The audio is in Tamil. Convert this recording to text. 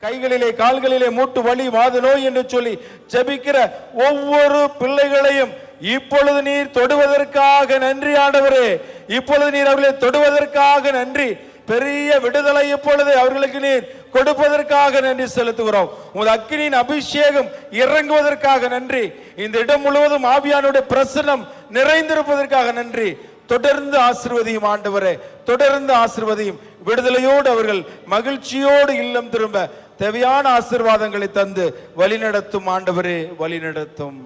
கைகளிலே கால்களிலே மூட்டு வலி வாத நோய் என்று சொல்லி ஜெபிக்கிற ஒவ்வொரு பிள்ளைகளையும் இப்பொழுது நீர் தொடுவதற்காக நன்றி ஆண்டவரே. இப்பொழுது நீர் அவர்களை தொடுவதற்காக நன்றி. பெரிய விடுதலை இப்பொழுது அவர்களுக்கு நீர் கொடுப்பதற்காக நன்றி செலுத்துகிறோம். உங்கள் அக்கினியின் அபிஷேகம் இறங்குவதற்காக நன்றி. இந்த இடம் முழுவதும் ஆவியானுடைய பிரசன்னம் நிறைந்திருப்பதற்காக நன்றி. தொடர்ந்து ஆசீர்வதியும் ஆண்டவரே, தொடர்ந்து ஆசீர்வதியும். விடுதலையோடு அவர்கள் மகிழ்ச்சியோடு இல்லம் திரும்ப தேவையான ஆசீர்வாதங்களை தந்து வழிநடத்தும் ஆண்டவரே, வழிநடத்தும்.